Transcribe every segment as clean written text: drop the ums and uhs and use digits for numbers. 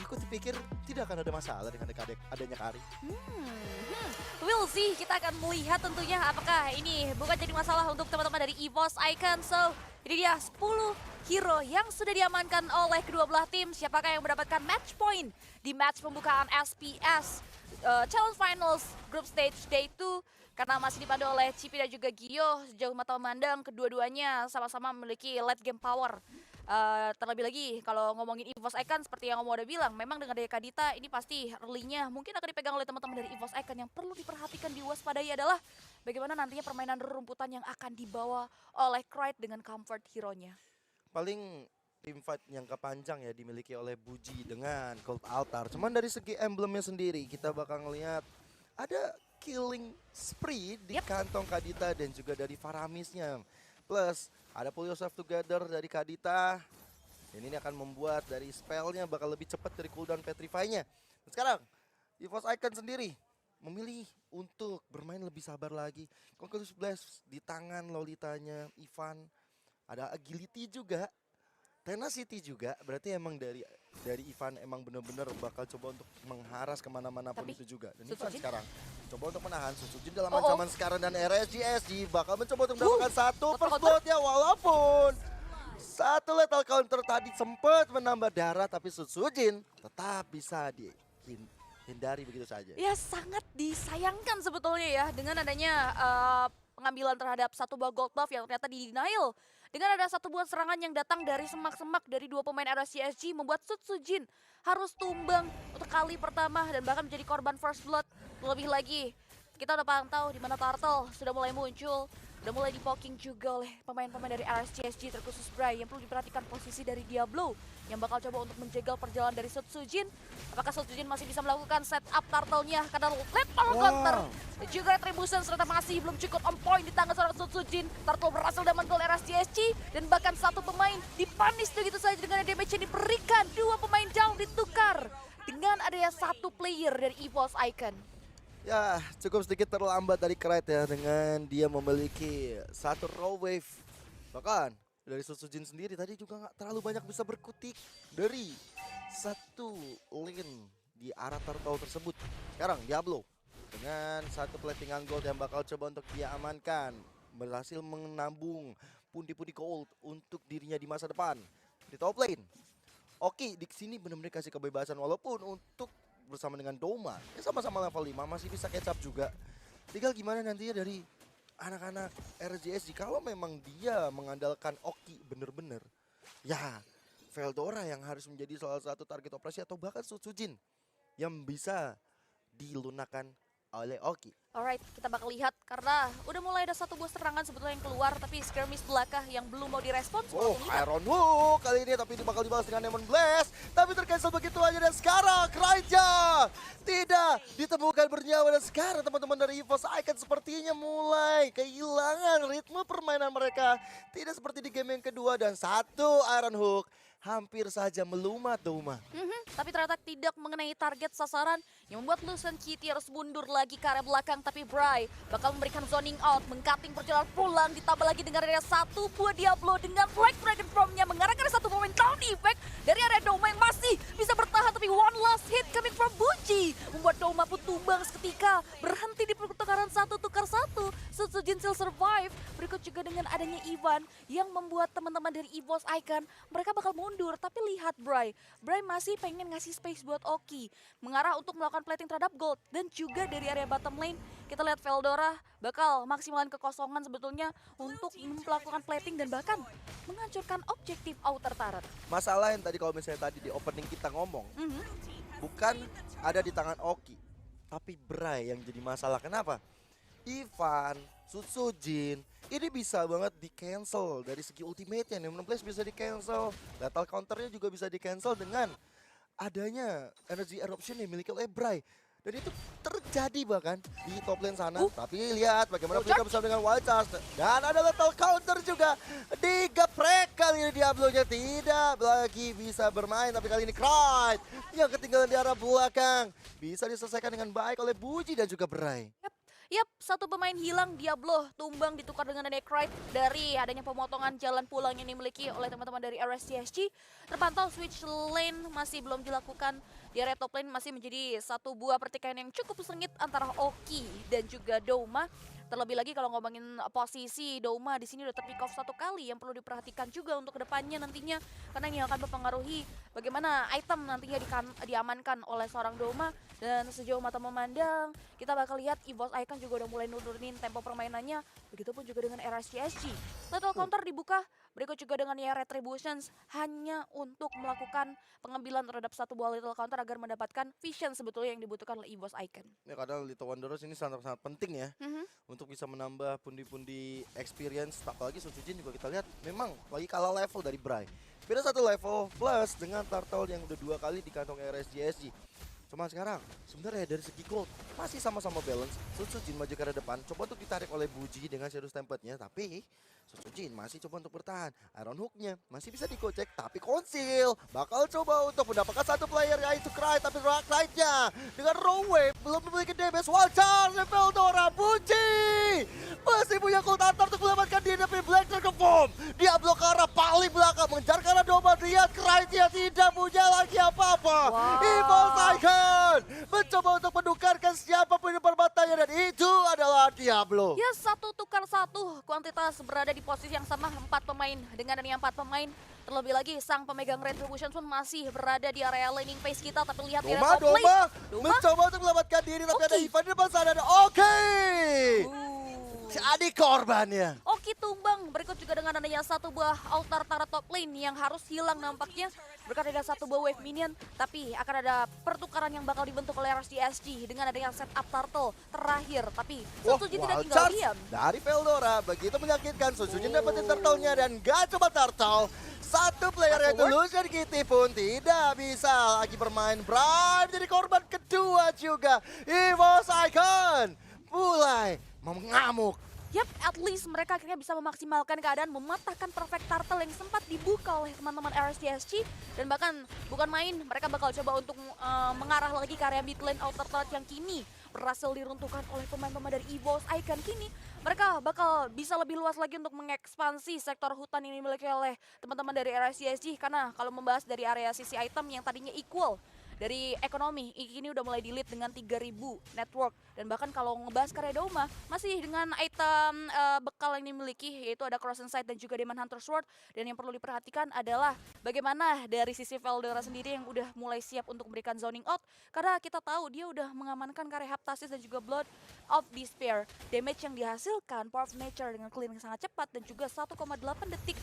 Aku pikir tidak akan ada masalah dengan adanya Kari. We'll see, kita akan melihat tentunya apakah ini bukan jadi masalah untuk teman-teman dari EVOS Icon. So, ini dia 10 hero yang sudah diamankan oleh kedua belah tim. Siapakah yang mendapatkan match point di match pembukaan SPS Challenge Finals Group Stage Day 2. Karena masih dipandu oleh Cipi dan juga Gio, sejauh mata memandang kedua-duanya sama-sama memiliki late game power. Terlebih lagi kalau ngomongin EVOS Icon seperti yang Om udah bilang, memang dengan Daya Kadita ini pasti early-nya mungkin akan dipegang oleh teman-teman dari EVOS Icon. Yang perlu diperhatikan diwaspadai adalah bagaimana nantinya permainan rumputan yang akan dibawa oleh Krite dengan comfort hero-nya. Paling tim fight yang kepanjang ya dimiliki oleh Buji dengan Cold Altar. Cuman dari segi emblemnya sendiri kita bakal ngelihat ada killing spree di kantong Kadita dan juga dari Faramisnya. Plus ada pull yourself together dari Kadita. Dan ini akan membuat dari spellnya bakal lebih cepat dari cooldown Petrify-nya. Dan sekarang EVOS Icon sendiri memilih untuk bermain lebih sabar lagi. Conclusive Blast di tangan Lolitanya, Ivan. Ada agility juga. Tenacity juga, berarti emang dari Ivan emang bener-bener bakal coba untuk mengharas kemana-mana pun itu juga. Dan Ivan sekarang coba untuk menahan Susujin dalam ancaman sekarang dan RSG bakal mencoba untuk mendapatkan satu first blood-nya walaupun satu lethal counter tadi sempat menambah darah tapi Susujin tetap bisa dihindari begitu saja. Ya sangat disayangkan sebetulnya ya dengan adanya pengambilan terhadap satu buah gold buff yang ternyata di-denial. Dengan ada satu buah serangan yang datang dari semak-semak dari dua pemain RSCSG membuat Sutsujin harus tumbang untuk kali pertama dan bahkan menjadi korban first blood. Lebih lagi, kita udah pantau di mana Turtle sudah mulai muncul. Udah mulai dipoking juga oleh pemain-pemain dari RSCSG terkhusus Bray yang perlu diperhatikan posisi dari Diablo yang bakal coba untuk menjegal perjalanan dari Sutsujin. Apakah Sutsujin masih bisa melakukan setup Turtle-nya karena lethal counter dan juga Retribution ternyata masih belum cukup on point di tangan seorang Sutsujin. Turtle berhasil dapat gol RSCSG dan bahkan satu pemain dipanis begitu saja dengan damage yang diberikan. Dua pemain down ditukar dengan adanya satu player dari EVOS Icon. Ya, cukup sedikit terlambat dari Krite ya dengan dia memiliki satu raw wave. Bahkan dari Susujin sendiri tadi juga nggak terlalu banyak bisa berkutik dari satu lane di arah turtle tersebut. Sekarang Diablo dengan satu platingan gold yang bakal coba untuk dia amankan. Berhasil menambung pundi-pundi gold untuk dirinya di masa depan. Di top lane, Oki di sini benar-benar kasih kebebasan walaupun untuk bersama dengan Doma, ya sama-sama level 5 masih bisa catch up juga. Tinggal gimana nantinya dari anak-anak RJSG kalau memang dia mengandalkan Oki bener-bener. Ya, Veldora yang harus menjadi salah satu target operasi atau bahkan Sutsujin yang bisa dilunakan oleh Oki. Alright, kita bakal lihat karena udah mulai ada satu buah serangan sebetulnya yang keluar tapi skirmish belakang yang belum mau direspons. Iron Hook kali ini tapi ini bakal dibalas dengan Demon Blast tapi tercancel begitu aja dan sekarang Kraja tidak ditemukan bernyawa dan sekarang teman-teman dari EVOS Icon sepertinya mulai kehilangan ritme permainan mereka. Tidak seperti di game yang kedua dan satu Iron Hook hampir saja melumat Doma. Tapi ternyata tidak mengenai target sasaran yang membuat Lucian Kitty harus mundur lagi ke area belakang. Tapi Bray bakal memberikan zoning out, mengcutting perjalanan pulang, ditambah lagi dengan area satu buah Diablo dengan Black Dragon From-nya mengarahkan satu momen down effect dari area Doma yang masih bisa bertahan. Tapi one last hit coming from Buji membuat Doma pun tumbang seketika, berhenti di pertukaran satu tukar satu. Sutsujin still survive. Berikut juga dengan adanya Ivan yang membuat teman-teman dari EVOS Icon mereka bakal mundur. Tapi lihat Bray masih pengen ngasih space buat Oki mengarah untuk melakukan plating terhadap gold dan juga dari area bottom lane kita lihat Veldora bakal maksimalkan kekosongan sebetulnya untuk melakukan plating dan bahkan menghancurkan objektif outer turret. Masalah yang tadi kalau misalnya tadi di opening kita ngomong bukan ada di tangan Oki tapi Bray yang jadi masalah. Kenapa? Ivan, Sutsujin ini bisa banget di cancel dari segi ultimate-nya. Demon Blast bisa di cancel, lethal counter-nya juga bisa di cancel dengan adanya energy eruption yang dimiliki oleh Bray. Dan itu terjadi bahkan di top lane sana. Tapi lihat bagaimana mereka bersama dengan Wild Charge. Dan ada lethal counter juga. Digeprek kali ini Diablo-nya tidak lagi bisa bermain. Tapi kali ini Krite yang ketinggalan di arah belakang. Bisa diselesaikan dengan baik oleh Buji dan juga Bray. Yap, satu pemain hilang, Diablo tumbang ditukar dengan Necroid dari adanya pemotongan jalan pulang yang dimiliki oleh teman-teman dari RSCSG. Terpantau switch lane masih belum dilakukan. Di area top lane masih menjadi satu buah pertikaian yang cukup sengit antara Oki dan juga Douma. Terlebih lagi kalau ngomongin posisi Douma di sini udah terpick off satu kali yang perlu diperhatikan juga untuk kedepannya nantinya, karena ini akan mempengaruhi bagaimana item nantinya diamankan oleh seorang Douma. Dan sejauh mata memandang kita bakal lihat EVOS Icon juga udah mulai nurunin tempo permainannya, begitupun juga dengan RSCSG. Lethal counter dibuka, berikut juga dengan ya Retributions hanya untuk melakukan pengambilan terhadap satu buah lethal counter agar mendapatkan vision sebetulnya yang dibutuhkan oleh EVOS Icon. Ya kadang Little Wanderers ini sangat-sangat penting ya untuk bisa menambah pundi-pundi experience. Apalagi Sutsujin juga kita lihat memang lagi kalah level dari Bray. Beda satu level plus dengan Turtle yang udah 2 kali di kantong RSGSG. Cuma sekarang sebenarnya dari segi gold masih sama-sama balance. Sutsujin maju ke depan, coba untuk ditarik oleh Buji dengan Shadow Stampede-nya, tapi Sutsujin masih coba untuk bertahan. Iron Hook-nya masih bisa dikocek, tapi Conceal bakal coba untuk mendapatkan satu player yaitu Cry, tapi Cry-nya dengan Raw Wave belum memiliki damage. Walchar, Veldora, Buji masih punya Cold Hunter untuk melepaskan dia, tapi Black Dragon Form Diablo ke arah paling belakang mengejar ke arah Douma. Lihat Cry-nya tidak punya lagi apa-apa. EVOS Icon mencoba untuk menukarkan siapapun yang permatanya, dan itu adalah Diablo. Ya, satu tukar satu, kuantitas berada di posisi yang sama, 4 pemain. Dengan adanya 4 pemain, terlebih lagi sang pemegang Retribution pun masih berada di area laning phase kita. Tapi lihat di area top lane, Douma mencoba untuk menyelamatkan diri, tapi ada Oki. Ivan di depan sana, ada Oki. Jadi korbannya. Oki tumbang, berikut juga dengan adanya satu buah altar Tara top lane yang harus hilang nampaknya. Berkat ada satu buah wave minion, tapi akan ada pertukaran yang bakal dibentuk oleh RSGSG dengan adanya setup turtle terakhir. Tapi Sutsujin tidak tinggal diam. Dari Veldora, begitu menyakitkan. Sutsujin dapetin turtle-nya dan gak coba turtle. Satu player yaitu Lucian Kitty pun tidak bisa lagi bermain. Brian jadi korban kedua juga. EVOS Icon mulai mengamuk. Yap, at least mereka akhirnya bisa memaksimalkan keadaan, mematahkan perfect turtle yang sempat dibuka oleh teman-teman RSGSG. Dan bahkan bukan main, mereka bakal coba untuk mengarah lagi ke area mid lane outer turret yang kini berhasil diruntuhkan oleh pemain-pemain dari EVOS Icon. Kini mereka bakal bisa lebih luas lagi untuk mengekspansi sektor hutan yang dimiliki oleh teman-teman dari RSGSG. Karena kalau membahas dari area sisi item yang tadinya equal dari ekonomi, ini udah mulai di-lead dengan 3.000 network. Dan bahkan kalau ngebahas karya Douma, masih dengan item bekal yang dimiliki, yaitu ada Cross Sight dan juga Demon Hunter Sword. Dan yang perlu diperhatikan adalah bagaimana dari sisi Veldora sendiri yang udah mulai siap untuk memberikan zoning out. Karena kita tahu dia udah mengamankan karya Heptasis dan juga Blood of Despair. Damage yang dihasilkan, Power of Nature dengan clean yang sangat cepat, dan juga 1,8 detik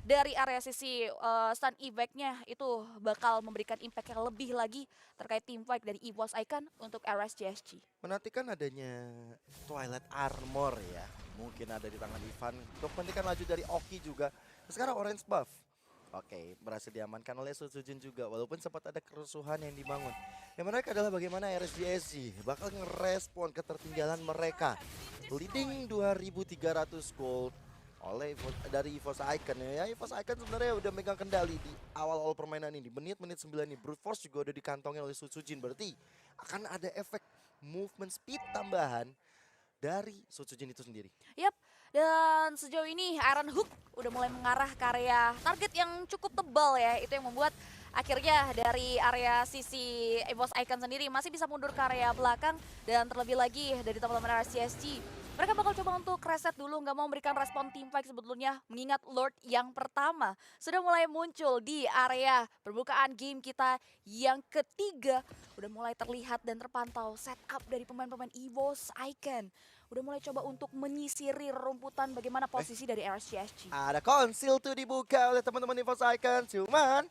dari area sisi stun evac-nya itu bakal memberikan impact yang lebih lagi terkait teamfight dari EVOS Icon untuk RSGSG. Menantikan adanya Twilight Armor ya, mungkin ada di tangan Ivan. Untuk pendidikan laju dari Oki juga. Sekarang Orange Buff. Oke, berhasil diamankan oleh Sutsujin juga, walaupun sempat ada kerusuhan yang dibangun. Yang menarik adalah bagaimana RSGSG bakal ngerespon ketertinggalan mereka. Leading 2.300 gold oleh dari EVOS Icon ya. EVOS Icon sebenarnya udah megang kendali di awal-awal permainan ini. Menit-menit 9 ini Brute Force juga udah dikantongin oleh Sutsujin. Berarti akan ada efek movement speed tambahan dari Sutsujin itu sendiri. Yap, dan sejauh ini Iron Hook udah mulai mengarah ke area target yang cukup tebal ya. Itu yang membuat akhirnya dari area sisi EVOS Icon sendiri masih bisa mundur ke area belakang. Dan terlebih lagi dari teman-teman RSCSG, mereka bakal coba untuk reset dulu, nggak mau memberikan respon teamfight sebetulnya. Mengingat Lord yang pertama sudah mulai muncul di area permukaan game kita yang ketiga. Udah mulai terlihat dan terpantau setup dari pemain-pemain EVOS Icon. Udah mulai coba untuk menyisiri rumputan bagaimana posisi dari RSCSG. Ada Conceal tuh dibuka oleh teman-teman EVOS Icon, cuman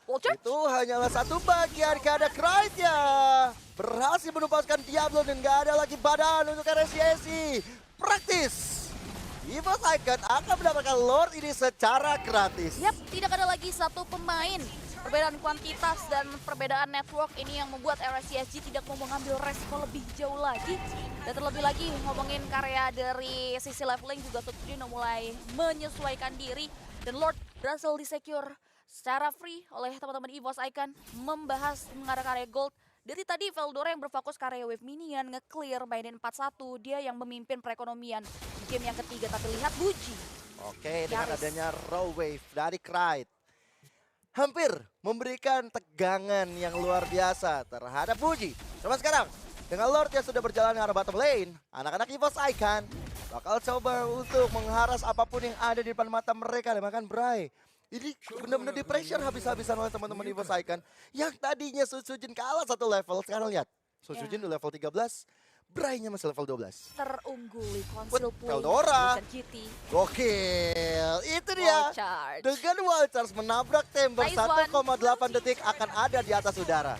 itu hanyalah satu bagian karena Cry-nya berhasil menupaskan Diablo dan gak ada lagi badan untuk RSCSG. Praktis, EVOS Icon akan mendapatkan Lord ini secara gratis. Yap, tidak ada lagi satu pemain. Perbedaan kuantitas dan perbedaan network ini yang membuat RSCSG tidak mau mengambil resiko lebih jauh lagi. Dan terlebih lagi ngomongin karya dari sisi leveling juga Sutsujin mulai menyesuaikan diri. Dan Lord berhasil di-secure secara free oleh teman-teman EVOS Icon, membahas mengarah karya gold Dari tadi Veldora yang berfokus ke area wave minion, nge-clear, mainin 4-1. Dia yang memimpin perekonomian di game yang ketiga. Tapi lihat Buji. Oke, dengan Nyaris. adanya raw wave dari Krite, hampir memberikan tegangan yang luar biasa terhadap Buji. Coba sekarang, dengan Lord yang sudah berjalan ke arah bottom lane, anak-anak EVOS Icon bakal coba untuk mengharas apapun yang ada di depan mata mereka. Dan bahkan Bray, ini benar-benar di pressure habis-habisan oleh teman-teman EVOS Icon yang tadinya Sujin kalah satu level. Sekarang lihat, Sujin di level 13, Bray-nya masih level 12. Terungguli Conceal Point. Veldora. Lucian Cutie. Gokil, itu dia. Wall charge. Dengan wild charge menabrak tembok Nice one. 1,8 detik akan ada di atas udara.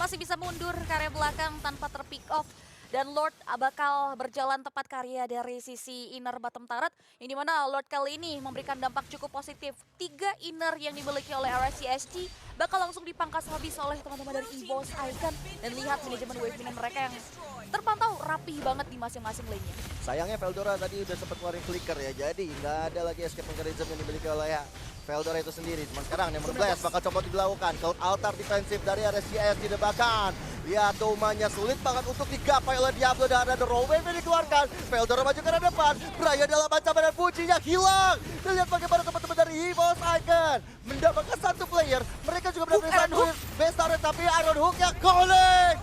Masih bisa mundur ke area belakang tanpa terpick off. Dan Lord bakal berjalan tepat ke area dari sisi inner bottom turret. Yang dimana Lord kali ini memberikan dampak cukup positif. 3 inner yang dimiliki oleh RSCSG bakal langsung dipangkas habis oleh teman-teman dari EVOS Icon. Dan lihat manajemen wave minion mereka yang terpantau rapih banget di masing-masing lane-nya. Sayangnya Veldora tadi udah sempat keluarin flicker ya. Jadi nggak ada lagi escape mechanism yang dimiliki oleh Veldora itu sendiri. Cuman sekarang Nemon Blast bakal coba dilakukan. Cloud altar defensif dari RSCS didebakan. Ya, domanya sulit banget untuk digapai oleh Diablo dan ada raw wave yang dikeluarkan. Veldora maju ke arah depan. Braya dalam ancaman dan Buji yang hilang. Dan lihat bagaimana teman-teman dari EVOS Icon mendapatkan satu player. Mereka juga mendapatkan Iron satu best turret tapi Iron Hook yang collect.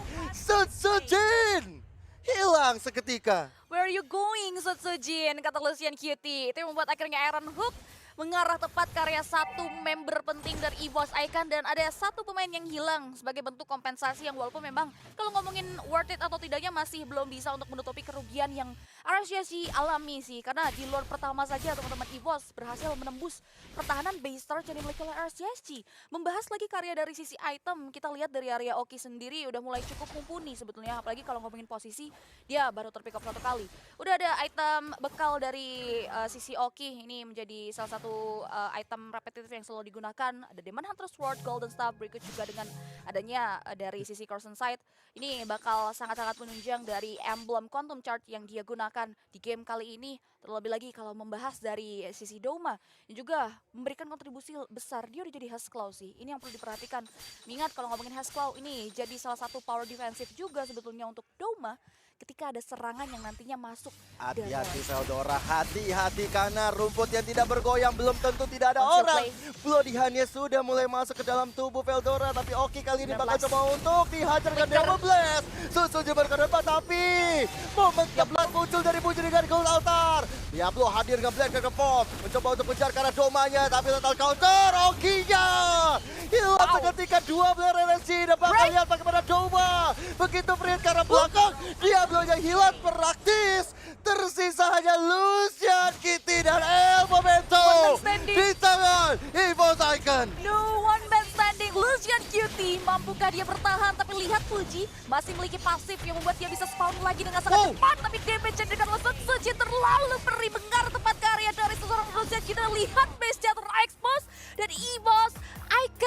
Sujin hilang seketika. Where are you going, Sujin? Kata Lucian Cutie. Itu yang membuat akhirnya Iron Hook mengarah tepat ke area satu member penting dari EVOS Icon. Dan ada satu pemain yang hilang sebagai bentuk kompensasi yang walaupun memang kalau ngomongin worth it atau tidaknya masih belum bisa untuk menutupi kerugian yang RSCSG alami sih. Karena di Lord pertama saja teman-teman EVOS berhasil menembus pertahanan base start yang dimiliki oleh RSCSG. Membahas lagi karya dari sisi item, kita lihat dari area Oki sendiri udah mulai cukup mumpuni sebetulnya. Apalagi kalau ngomongin posisi, dia baru terpick up 1 kali. Udah ada item bekal dari sisi Oki, ini menjadi salah satu item repetitif yang selalu digunakan. Ada Demon Hunter Sword, Golden Staff, berikut juga dengan adanya dari sisi Carson Sight. Ini bakal sangat-sangat menunjang dari emblem Quantum Charge yang dia gunakan di game kali ini. Terlebih lagi kalau membahas dari sisi Doma yang juga memberikan kontribusi besar. Dia udah jadi Husklaw sih. Ini yang perlu diperhatikan. Mengingat kalau ngomongin Husklaw ini jadi salah satu power defensif juga sebetulnya untuk Doma ketika ada serangan yang nantinya masuk. Hati-hati Veldora, hati-hati karena rumput yang tidak bergoyang belum tentu tidak ada Conceal orang. play. Bloodihannya sudah mulai masuk ke dalam tubuh Veldora, tapi Oki kali ini bakal Blast. coba untuk dihajar dengan Flicker. Demon Blast. Susul jember ke depan, tapi momen kebetulan muncul dari Buji dengan Gold Altar. Diablo hadir dengan Black Dragon Form, mencoba untuk mengejar ke arah domanya, tapi total counter Okinya. Hilang seketika dua player LSG dan bakal lihat bagaimana Doma. Begitu free ke arah belakang, Diablo-nya hilang praktis. Tersisa hanya Lucian Kitty dan El Momento One man standing. di tangan EVOS Icon. No one man standing, Lucian Cutie. Mampukah dia bertahan? Tapi lihat Fuji masih memiliki pasif yang membuat dia bisa spawn lagi dengan sangat cepat. Tapi damage yang dengan Sujin terlalu perih, mengarah tepat ke area dari seorang Lucian Cutie. Lihat base-nya terekspos dan EVOS Icon